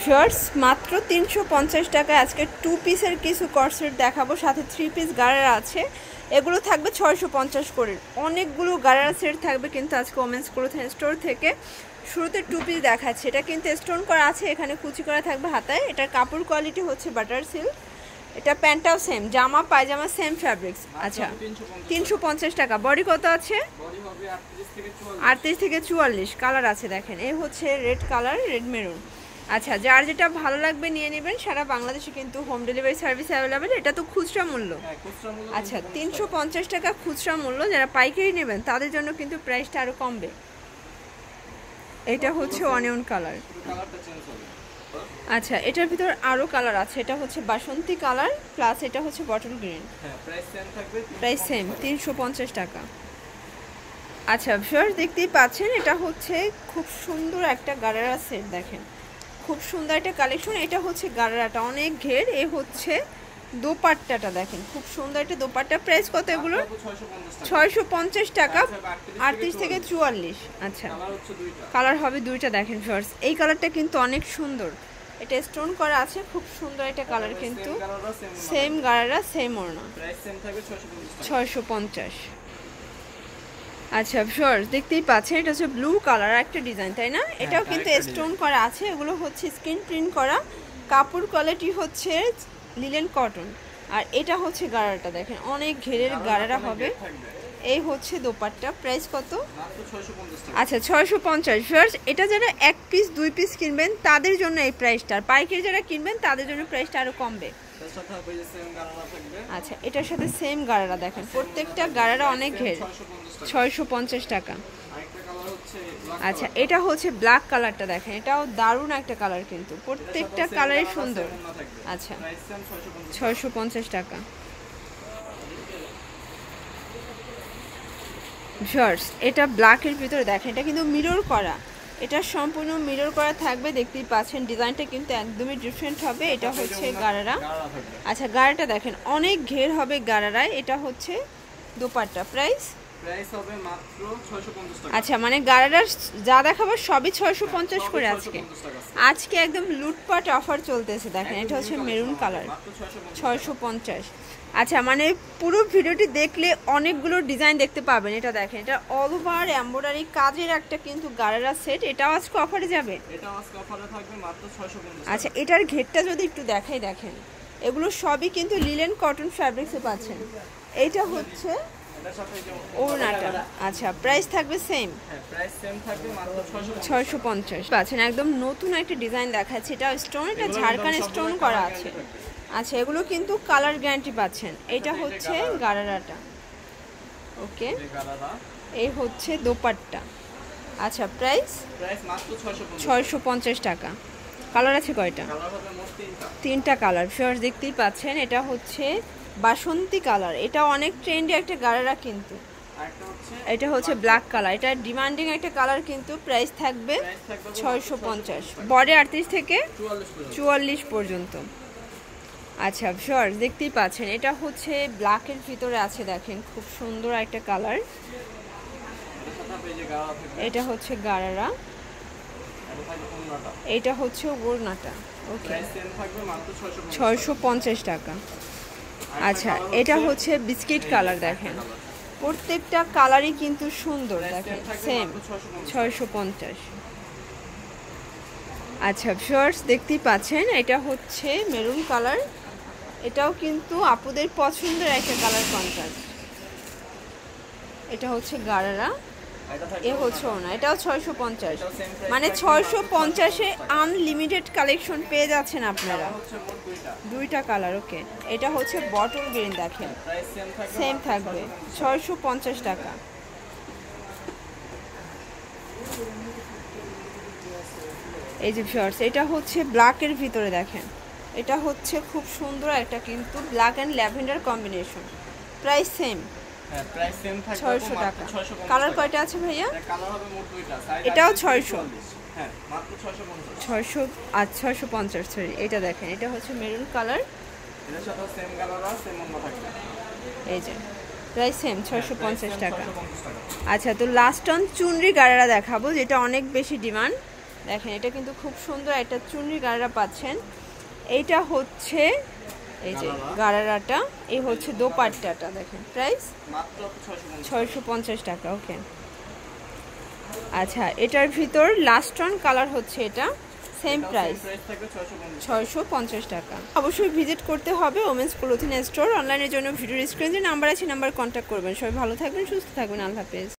Viewers মাত্র 350 টাকায় আজকে 2 পিসের কিছু কর্সেট দেখাবো, সাথে 3 পিস গারারা আছে। এগুলো থাকবে 650 করে। অনেকগুলো গারারা সেট থাকবে কিন্তু আজকে ওমেন্স ক্লোথিং স্টোর থেকে। শুরুতে 2 পিস দেখাচ্ছে, এটা কিন্তু স্টোন করা আছে, এখানে কুচি করা থাকবে হাতায়। এটার কাপড় কোয়ালিটি হচ্ছে বাটার সিল্ক। এটা প্যান্টটাও সেম, জামা পায়জামা সেম ফ্যাব্রিক্স। আচ্ছা 350 টাকা। বডি কত আছে? 38 থেকে 44 কালার আছে দেখেন। এই হচ্ছে রেড কালার, রেড মেরুন। আচ্ছা যার যেটা ভালো লাগবে নিয়ে নেবেন। সারা বাংলাদেশে কিন্তু হোম ডেলিভারি সার্ভিস অ্যাভেলেবেল। এটা তো খুচরা মূল্য। আচ্ছা 350 টাকা খুচরা মূল্য। যারা পাইকারি নেবেন তাদের জন্য কিন্তু প্রাইসটা আরও কমবে। এটা হচ্ছে অনিয়ন কালার। আচ্ছা এটার ভিতর আরও কালার আছে। এটা হচ্ছে বাসন্তী কালার প্লাস এটা হচ্ছে বটল গ্রিন। প্রাইস সেম 350 টাকা। আচ্ছা ভিউয়ার্স দেখতেই পাচ্ছেন, এটা হচ্ছে খুব সুন্দর একটা গারারা সেট দেখেন, খুব সুন্দর একটা কালেকশন। এটা হচ্ছে গারারাটা অনেক ঘের। এ হচ্ছে দোপাট্টাটা দেখেন, খুব সুন্দর একটা দোপাট্টা। প্রাইস কত এগুলো? 650 টাকা, 38 থেকে 44। আচ্ছা কালার হবে দুইটা দেখেন ভিউয়ার্স। এই কালারটা কিন্তু অনেক সুন্দর, এটা স্টোন করা আছে, খুব সুন্দর একটা কালার কিন্তু। সেম গারারা সেম ওড়না, 650। আচ্ছা ভিউয়ার্স দেখতেই পাচ্ছেন, এটা হচ্ছে ব্লু কালার একটা ডিজাইন, তাই না? এটাও কিন্তু স্টোন করা আছে। এগুলো হচ্ছে স্ক্রিন প্রিন্ট করা। কাপড় কোয়ালিটি হচ্ছে লিলেন কটন। আর এটা হচ্ছে গারারাটা দেখেন, অনেক ঘেরের গারারা হবে। এই হচ্ছে দোপাট্টা। প্রাইস কত? আচ্ছা 650। ভিউয়ার্স এটা যারা 1 পিস 2 পিস কিনবেন তাদের জন্য এই প্রাইসটা, আর পাইকারি যারা কিনবেন তাদের জন্য প্রাইসটা আরও কমবে। আচ্ছা এটার সাথে সেম গারারা দেখেন, প্রত্যেকটা গারারা অনেক ঘের। 650 টাকা। আচ্ছা এটা হচ্ছে ব্ল্যাক কালারটা দেখেন, এটাও দারুণ একটা কালার কিন্তু, প্রত্যেকটা কালারই সুন্দর। আচ্ছা 650 টাকা। ভিউয়ার্স এটা ব্ল্যাকের ভিতরে দেখেন, এটা কিন্তু মিরর করা, এটা সম্পূর্ণ মিরর করা থাকবে। দেখতেই পাচ্ছেন ডিজাইনটা কিন্তু একদমই ডিফারেন্ট হবে। এটা হচ্ছে গারারা। আচ্ছা গারাটা দেখেন অনেক ঘের হবে গারারায়। এটা হচ্ছে দোপাট্টা। প্রাইস হবে মাত্র 650 টাকা। আচ্ছা মানে গারারার যা দেখাবো সবই 650 করে আজকে। আজকে একদম লুটপাট অফার চলতেছে দেখেন। এটা হচ্ছে মেরুন কালার, 650। আচ্ছা মানে পুরো ভিডিওটি দেখলে অনেকগুলো ডিজাইন দেখতে পাবেন। এটা দেখেন, এটা অল ওভার এমব্রয়ডারি কাজের একটা কিন্তু গারারা সেট। এটাও আজকে অফারে যাবে, এটাও আজকে অফারে থাকবে মাত্র 650। আচ্ছা এটার ঘেরটা যদি একটু দেখাই দেখেন, এগুলো সবই কিন্তু লিলেন কটন ফ্যাব্রিক্সে পাচ্ছেন। এইটা হচ্ছে ওড়নাটা। আচ্ছা প্রাইস থাকবে সেম, প্রাইস সেম থাকবে মাত্র 650 পাচ্ছেন। একদম নতুন একটা ডিজাইন দেখাচ্ছে, এটা স্টোন, এটা ঝাড়খান্ড স্টোন করা আছে। আচ্ছা এগুলো কিন্তু কালার গ্যারান্টি পাচ্ছেন। এটা হচ্ছে গারারাটা, ওকে। এই হচ্ছে দোপাট্টা। আচ্ছা প্রাইস মাত্র 650 টাকা। কালার আছে কয়টা? তিনটা কালার। ভিউয়ার্স দেখতেই পাচ্ছেন, এটা হচ্ছে বাসন্তী কালার, এটা অনেক ট্রেন্ডি একটা গারারা কিন্তু। এটা হচ্ছে ব্ল্যাক কালার, এটা ডিমান্ডিং একটা কালার কিন্তু। প্রাইস থাকবে 650। বডি 38 থেকে 44 পর্যন্ত। আচ্ছা ভিউয়ার্স দেখতেই পাচ্ছেন, এটা হচ্ছে ব্ল্যাকের ভিতরে আছে দেখেন, খুব সুন্দর একটা কালার। এটা হচ্ছে গারারা, এটা হচ্ছে ওড়নাটা, ওকে। 650 টাকা। আচ্ছা এটা হচ্ছে বিস্কিট কালার দেখেন, প্রত্যেকটা কালারই কিন্তু সুন্দর দেখেন, সেম 650। আচ্ছা ভিউয়ার্স দেখতেই পাচ্ছেন, এটা হচ্ছে মেরুন কালার, এটাও কিন্তু আপুদের পছন্দের একটা কালার কন্ট্রাস্ট। এটা হচ্ছে গারারা, এ হচ্ছে ওনা, এটাও 650। মানে 650-এ আনলিমিটেড কালেকশন পেয়ে যাচ্ছেন আপনারা। দুইটা কালার, ওকে। এটা হচ্ছে বটল গ্রিন দেখেন, সেম থাকবে 650 টাকা। এই যে ভিউয়ার্স এটা হচ্ছে ব্ল্যাকের ভিতরে দেখেন, এটা হচ্ছে খুব সুন্দর একটা কিন্তু black and lavender combination. Price same, 600 টাকা। কালার কয়টা আছে ভাইয়া? এটাও 600, 600 আর 650। সরি এটা দেখেন, এটা হচ্ছে মেরুন কালার, এই যে প্রাইস সেম 650 টাকা। আচ্ছা তো লাস্ট অন চুনরি গারারা দেখাবো, যেটা অনেক বেশি ডিমান্ড। দেখেন এটা কিন্তু খুব সুন্দর একটা চুনরি গারারা পাচ্ছেন। এইটা হচ্ছে এই যে গারারাটা, এই হচ্ছে দোপাট্টাটা। দেখেন প্রাইস মাত্র 650 টাকা। ওকে, আচ্ছা এটার ভিতর লাস্ট অন কালার হচ্ছে এটা, সেম প্রাইস 650 টাকা। অবশ্যই ভিজিট করতে হবে ওমেন্স ক্লোথিং স্টোর। অনলাইনের জন্য ভিডিওর স্ক্রিনে যে নাম্বার আছে নাম্বার কন্ট্যাক্ট করবেন। সবাই ভালো থাকবেন, সুস্থ থাকবেন, আল্লাহ হাফেজ।